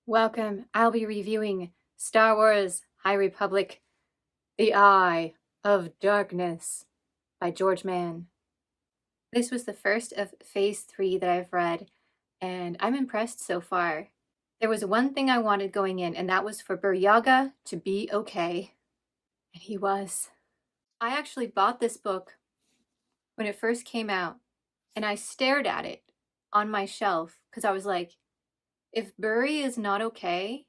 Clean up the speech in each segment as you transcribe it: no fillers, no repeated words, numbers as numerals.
Welcome. I'll be reviewing Star Wars High Republic, The Eye of Darkness by George Mann. This was the first of Phase 3 that I've read, and I'm impressed so far. There was one thing I wanted going in, and that was for Buryaga to be okay. And he was. I actually bought this book when it first came out, and I stared at it on my shelf because I was like, if Burry is not okay,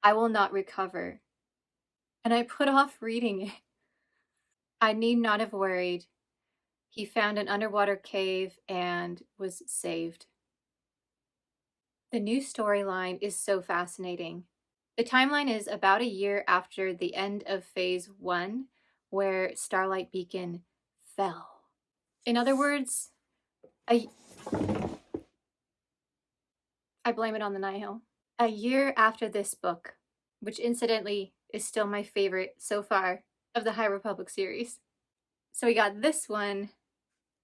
I will not recover. And I put off reading it. I need not have worried. He found an underwater cave and was saved. The new storyline is so fascinating. The timeline is about a year after the end of Phase 1, where Starlight Beacon fell. In other words, I blame it on the Nihil. A year after this book, which incidentally is still my favorite so far of the High Republic series. So we got this one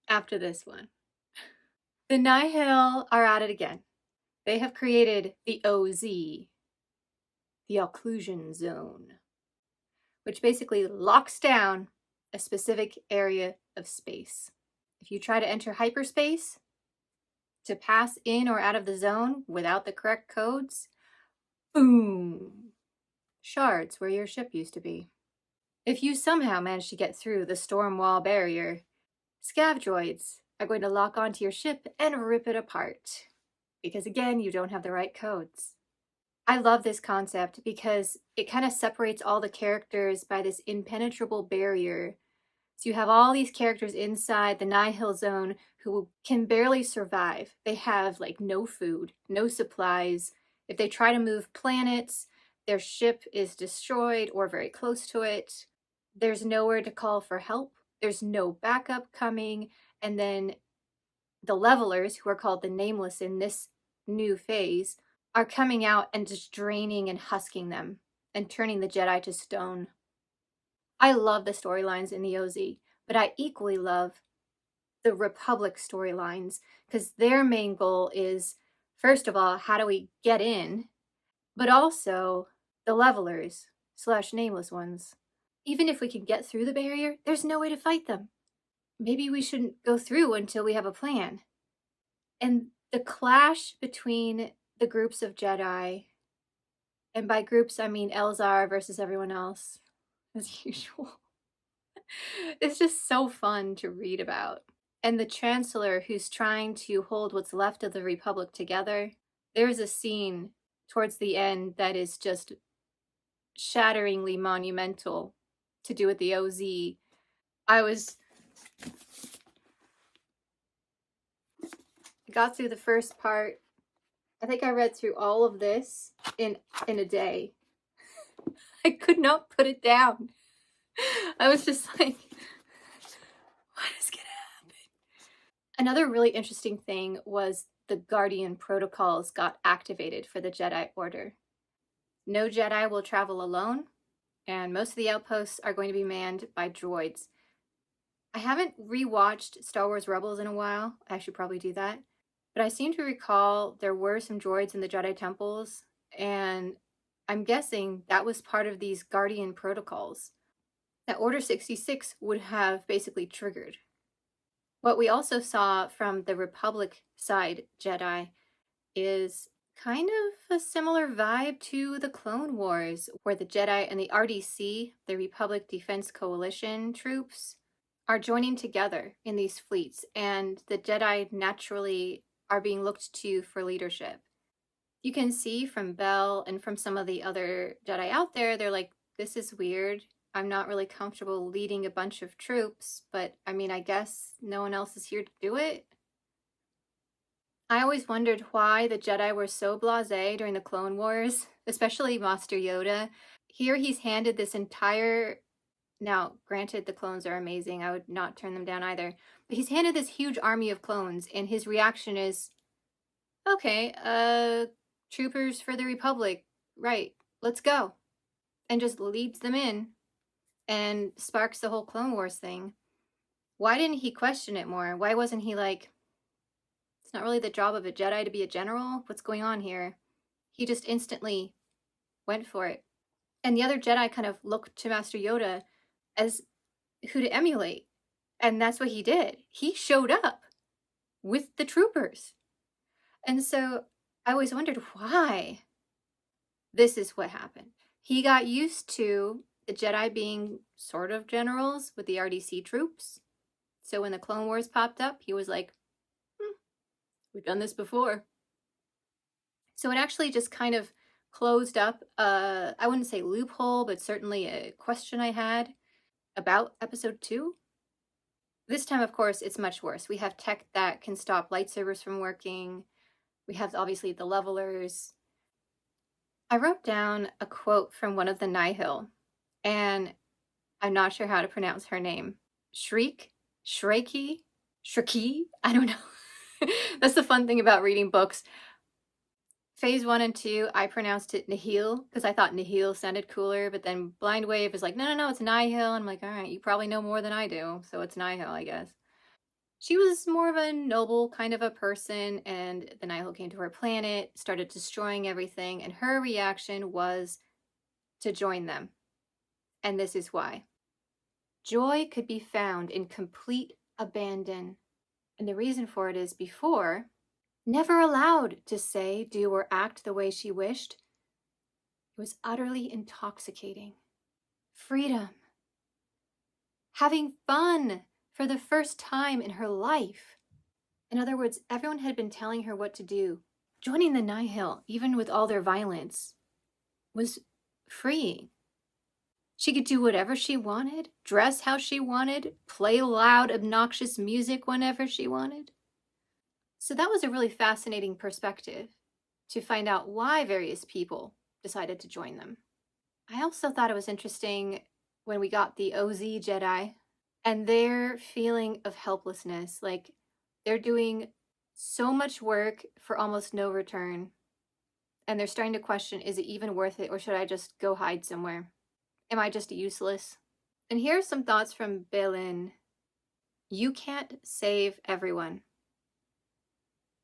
after this one. The Nihil are at it again. They have created the OZ, the occlusion zone, which basically locks down a specific area of space. If you try to enter hyperspace to pass in or out of the zone without the correct codes, boom, shards where your ship used to be. If you somehow manage to get through the storm wall barrier, scav droids are going to lock onto your ship and rip it apart. Because again, you don't have the right codes. I love this concept because it kind of separates all the characters by this impenetrable barrier. So you have all these characters inside the Nihil zone who can barely survive. They have like no food, no supplies. If they try to move planets, their ship is destroyed or very close to it. There's nowhere to call for help. There's no backup coming. And then the levelers, who are called the Nameless in this new phase, are coming out and just draining and husking them and turning the Jedi to stone. I love the storylines in the OZ, but I equally love the Republic storylines because their main goal is, first of all, how do we get in, but also the levelers / nameless ones. Even if we can get through the barrier, there's no way to fight them. Maybe we shouldn't go through until we have a plan. And the clash between the groups of Jedi, and by groups I mean Elzar versus everyone else, as usual, it's just so fun to read about. And the Chancellor who's trying to hold what's left of the Republic together, there's a scene towards the end that is just shatteringly monumental to do with the OZ. I got through the first part. I think I read through all of this in a day. I could not put it down. I was just like, what is gonna happen? Another really interesting thing was the Guardian protocols got activated for the Jedi Order. No Jedi will travel alone, and most of the outposts are going to be manned by droids. I haven't rewatched Star Wars Rebels in a while. I should probably do that. But I seem to recall there were some droids in the Jedi temples, and I'm guessing that was part of these Guardian protocols that Order 66 would have basically triggered. What we also saw from the Republic side Jedi is kind of a similar vibe to the Clone Wars, where the Jedi and the RDC, the Republic Defense Coalition troops, are joining together in these fleets, and the Jedi naturally are being looked to for leadership. You can see from Bell and from some of the other Jedi out there, they're like, this is weird. I'm not really comfortable leading a bunch of troops, but I mean, I guess no one else is here to do it. I always wondered why the Jedi were so blasé during the Clone Wars, especially Master Yoda. Here he's handed this entire... Now, granted, the clones are amazing. I would not turn them down either. But he's handed this huge army of clones, and his reaction is, okay, troopers for the Republic, right, let's go. And just leads them in and sparks the whole Clone Wars thing. Why didn't he question it more? Why wasn't he like, it's not really the job of a Jedi to be a general? What's going on here? He just instantly went for it. And the other Jedi kind of looked to Master Yoda as who to emulate. And that's what he did. He showed up with the troopers. And so I always wondered why this is what happened. He got used to the Jedi being sort of generals with the RDC troops. So when the Clone Wars popped up, he was like, we've done this before. So it actually just kind of closed up, I wouldn't say loophole, but certainly a question I had about episode 2. This time, of course, it's much worse. We have tech that can stop lightsabers from working. We have obviously the levelers. I wrote down a quote from one of the Nihil, and I'm not sure how to pronounce her name. Shriek? Shrieky? Shrieky? I don't know. That's the fun thing about reading books. Phase 1 and 2, I pronounced it Nihil because I thought Nihil sounded cooler, but then Blind Wave is like, no, no, no, it's Nihil. I'm like, all right, you probably know more than I do, so it's Nihil, I guess. She was more of a noble kind of a person, and the Nihil came to her planet, started destroying everything, and her reaction was to join them. And this is why. Joy could be found in complete abandon. And the reason for it is before, never allowed to say, do, or act the way she wished, it was utterly intoxicating. Freedom. Having fun for the first time in her life. In other words, everyone had been telling her what to do. Joining the Nihil, even with all their violence, was freeing. She could do whatever she wanted, dress how she wanted, play loud, obnoxious music whenever she wanted. So that was a really fascinating perspective to find out why various people decided to join them. I also thought it was interesting when we got the OZ Jedi and their feeling of helplessness. Like they're doing so much work for almost no return. And they're starting to question, is it even worth it, or should I just go hide somewhere? Am I just useless? And here are some thoughts from Belin. You can't save everyone.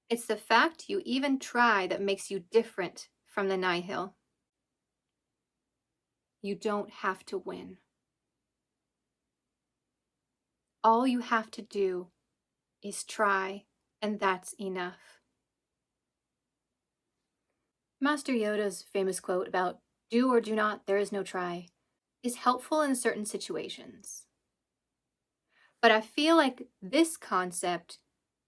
It's the fact you even try that makes you different from the Nihil. You don't have to win. All you have to do is try, and that's enough. Master Yoda's famous quote about do or do not, there is no try, is helpful in certain situations. But I feel like this concept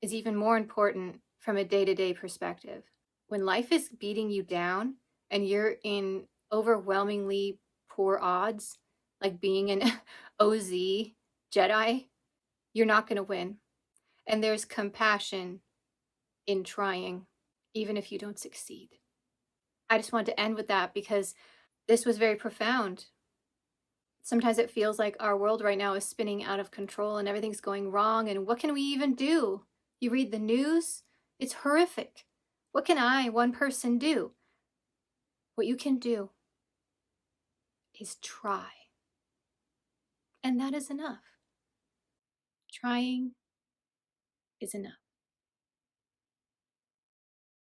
is even more important from a day-to-day perspective. When life is beating you down and you're in overwhelmingly poor odds, like being an OZ Jedi, you're not going to win. And there's compassion in trying, even if you don't succeed. I just wanted to end with that because this was very profound. Sometimes it feels like our world right now is spinning out of control and everything's going wrong. And what can we even do? You read the news, it's horrific. What can I, one person, do? What you can do is try. And that is enough. Trying is enough.